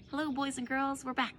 Hello, boys and girls, we're back.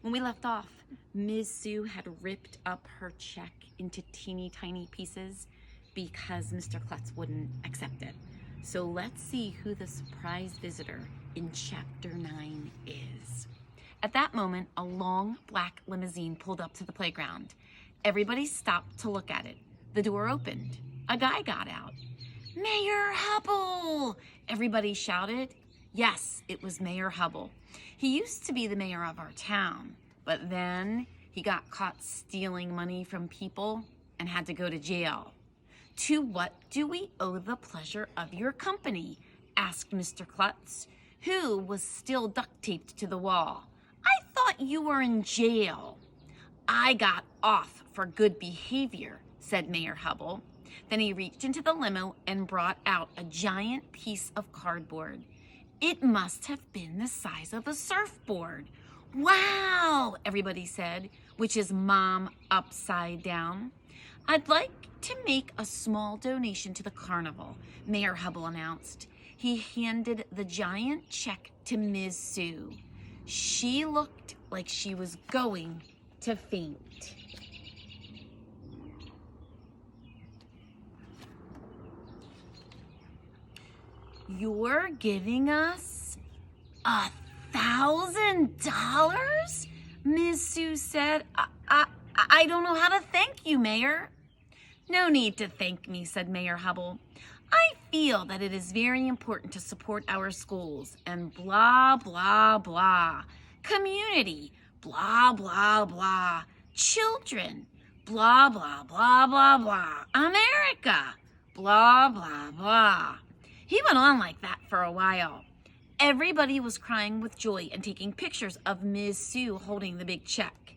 When we left off, Ms. Sue had ripped up her check into teeny tiny pieces because Mr. Klutz wouldn't accept it. So let's see who the surprise visitor in Chapter 9 is. At that moment, a long black limousine pulled up to the playground. Everybody stopped to look at it. The door opened. A guy got out. "Mayor Hubble!" everybody shouted. Yes, it was Mayor Hubble. He used to be the mayor of our town, but then he got caught stealing money from people and had to go to jail. "To what do we owe the pleasure of your company?" asked Mr. Klutz, who was still duct taped to the wall. "I thought you were in jail." "I got off for good behavior," said Mayor Hubble. Then he reached into the limo and brought out a giant piece of cardboard. It must have been the size of a surfboard. "Wow," everybody said, which is Mom upside down. "I'd like to make a small donation to the carnival," Mayor Hubble announced. He handed the giant check to Ms. Sue. She looked like she was going to faint. "You're giving us $1,000? Ms. Sue said. I don't know how to thank you, Mayor." "No need to thank me," said Mayor Hubble. "I feel that it is very important to support our schools and blah, blah, blah. Community, blah, blah, blah. Children, blah, blah, blah, blah, blah. America, blah, blah, blah." He went on like that for a while. Everybody was crying with joy and taking pictures of Ms. Sue holding the big check.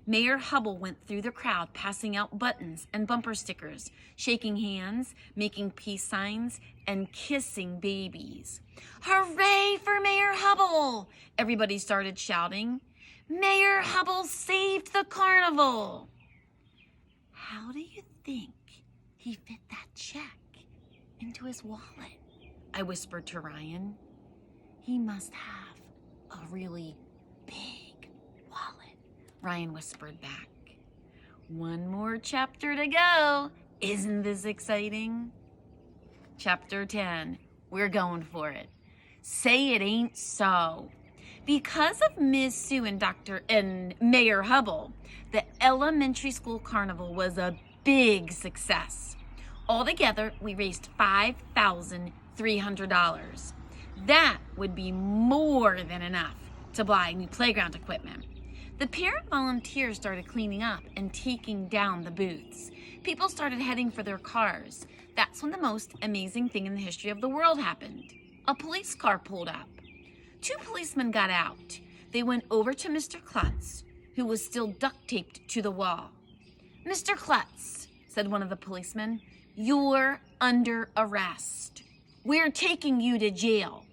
Mayor Hubble went through the crowd, passing out buttons and bumper stickers, shaking hands, making peace signs, and kissing babies. "Hooray for Mayor Hubble!" everybody started shouting. "Mayor Hubble saved the carnival!" "How do you think he fit that check into his wallet?" I whispered to Ryan. "He must have a really big wallet," Ryan whispered back. One more chapter to go. Isn't this exciting? Chapter 10. We're going for it. Say it ain't so. Because of Ms. Sue and Mayor Hubble, the elementary school carnival was a big success. Altogether, we raised $5,300. That would be more than enough to buy new playground equipment. The parent volunteers started cleaning up and taking down the booths. People started heading for their cars. That's when the most amazing thing in the history of the world happened. A police car pulled up. 2 policemen got out. They went over to Mr. Klutz, who was still duct taped to the wall. "Mr. Klutz," said one of the policemen, "you're under arrest. We're taking you to jail."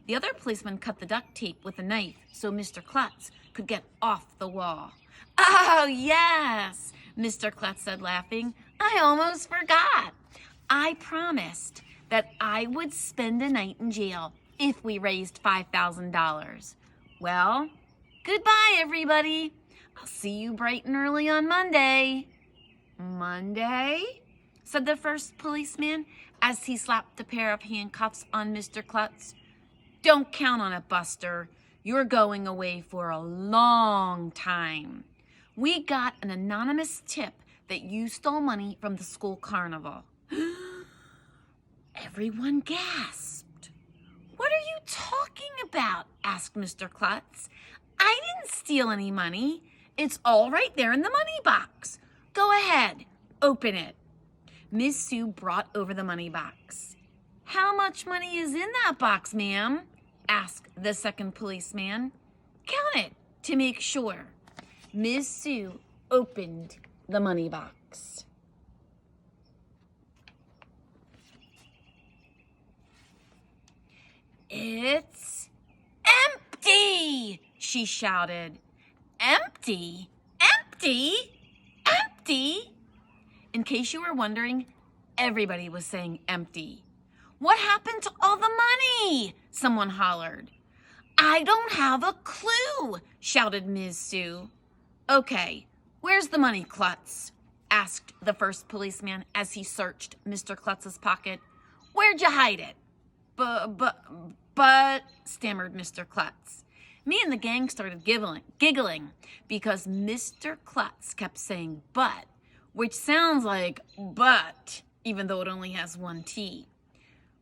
The other policeman cut the duct tape with a knife so Mr. Klutz could get off the wall. "Oh, yes," Mr. Klutz said, laughing. "I almost forgot. I promised that I would spend a night in jail if we raised $5,000. Well, goodbye, everybody. I'll see you bright and early on Monday." "Monday?" said the first policeman as he slapped a pair of handcuffs on Mr. Klutz. "Don't count on it, Buster. You're going away for a long time. We got an anonymous tip that you stole money from the school carnival." Everyone gasped. "What are you talking about?" asked Mr. Klutz. "I didn't steal any money. It's all right there in the money box. Go ahead, open it." Ms. Sue brought over the money box. "How much money is in that box, ma'am?" asked the second policeman. "Count it to make sure." Ms. Sue opened the money box. "It's empty!" she shouted. "Empty? Empty? Empty?" In case you were wondering, everybody was saying empty. "What happened to all the money?" someone hollered. I don't have a clue, shouted Ms.Sue. Okay, where's the money, Klutz? Asked the first policeman as he searched Mr. Klutz's pocket. Where'd you hide it? But, stammered Mr. Klutz. Me and the gang started giggling because Mr. Klutz kept saying but, which sounds like but, even though it only has one T.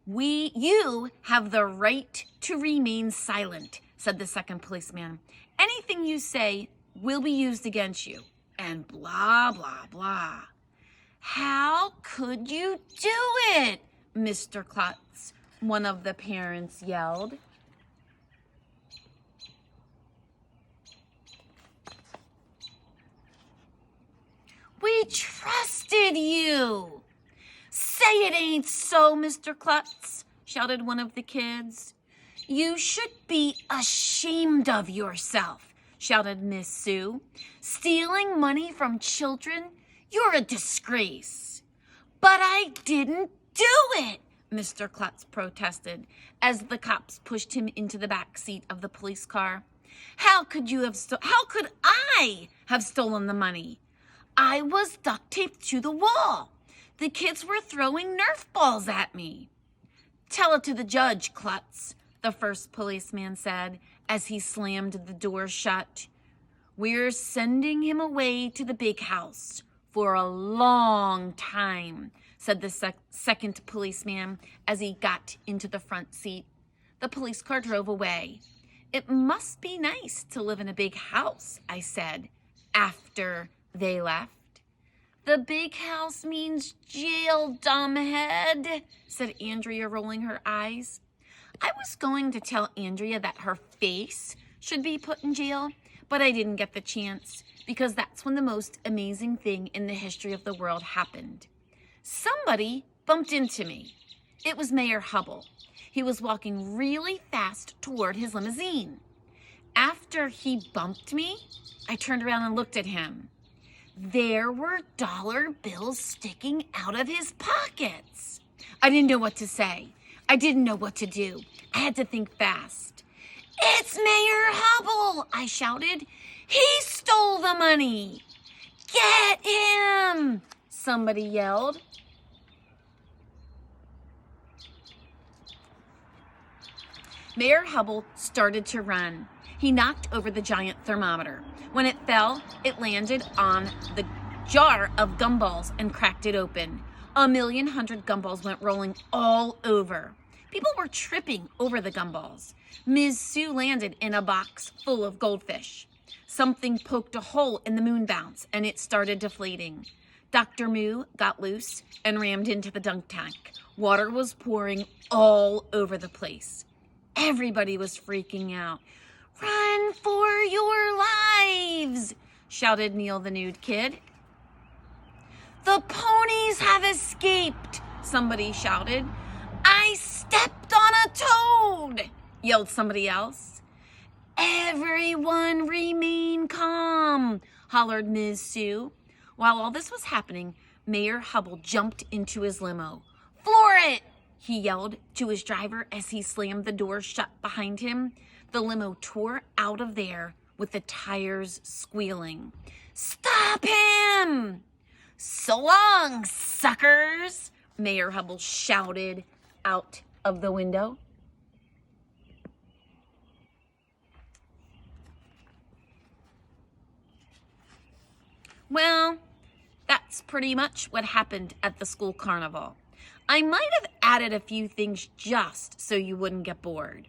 You have the right to remain silent, said the second policeman. Anything you say will be used against you, and blah, blah, blah. How could you do it, Mr. Klutz? One of the parents yelled. We trusted you. Say it ain't so, Mr. Klutz, shouted one of the kids. You should be ashamed of yourself, shouted Ms.Sue. Stealing money from children? You're a disgrace. But I didn't do it, Mr. Klutz protested as the cops pushed him into the back seat of the police car. How could I have stolen the money? I was duct taped to the wall. The kids were throwing Nerf balls at me. Tell it to the judge, Klutz, the first policeman said as he slammed the door shut. We're sending him away to the big house for a long time, said the second policeman as he got into the front seat. The police car drove away. It must be nice to live in a big house, I said, after they left. The big house means jail, dumbhead, said Andrea, rolling her eyes. I was going to tell Andrea that her face should be put in jail, but I didn't get the chance because that's when the most amazing thing in the history of the world happened. Somebody bumped into me. It was Mayor Hubble. He was walking really fast toward his limousine. After he bumped me, I turned around and looked at him. There were dollar bills sticking out of his pockets. I didn't know what to say. I didn't know what to do. I had to think fast. It's Mayor Hubble, I shouted. He stole the money. Get him, somebody yelled. Mayor Hubble started to run. He knocked over the giant thermometer. When it fell, it landed on the jar of gumballs and cracked it open. 1,100,000 gumballs went rolling all over. People were tripping over the gumballs. Ms.Sue landed in a box full of goldfish. Something poked a hole in the moon bounce and it started deflating. Dr. Moo got loose and rammed into the dunk tank. Water was pouring all over the place. Everybody was freaking out. Run for your lives, shouted Neil the nude kid. The ponies have escaped, somebody shouted. I stepped on a toad, yelled somebody else. Everyone remain calm, hollered Ms.Sue. While all this was happening, Mayor Hubble jumped into his limo. Floor it, he yelled to his driver as he slammed the door shut behind him. The limo tore out of there with the tires squealing. Stop him! So long, suckers, Mayor Hubble shouted out of the window. Well, that's pretty much what happened at the school carnival. I might have added a few things just so you wouldn't get bored.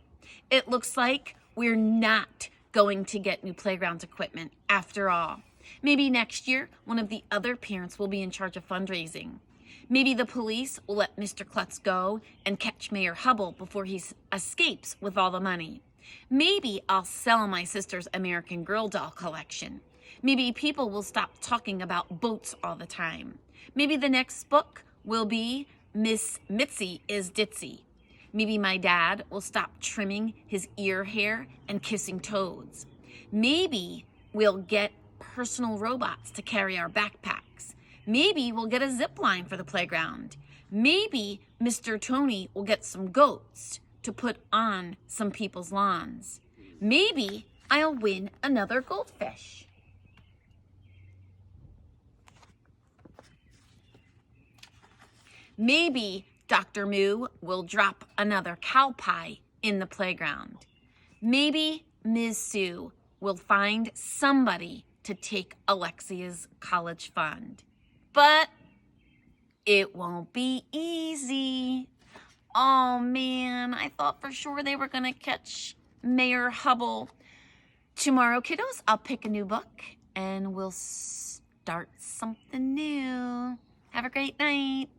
It looks like we're not going to get new playground equipment after all. Maybe next year, one of the other parents will be in charge of fundraising. Maybe the police will let Mr. Klutz go and catch Mayor Hubble before he escapes with all the money. Maybe I'll sell my sister's American Girl doll collection. Maybe people will stop talking about boats all the time. Maybe the next book will be Miss Mitzi is Ditzy. Maybe my dad will stop trimming his ear hair and kissing toads. Maybe we'll get personal robots to carry our backpacks. Maybe we'll get a zip line for the playground. Maybe Mr. Tony will get some goats to put on some people's lawns. Maybe I'll win another goldfish. Maybe Dr. Moo will drop another cow pie in the playground. Maybe Ms. Sue will find somebody to take Alexia's college fund. But it won't be easy. Oh man, I thought for sure they were gonna catch Mayor Hubble. Tomorrow, kiddos, I'll pick a new book and we'll start something new. Have a great night.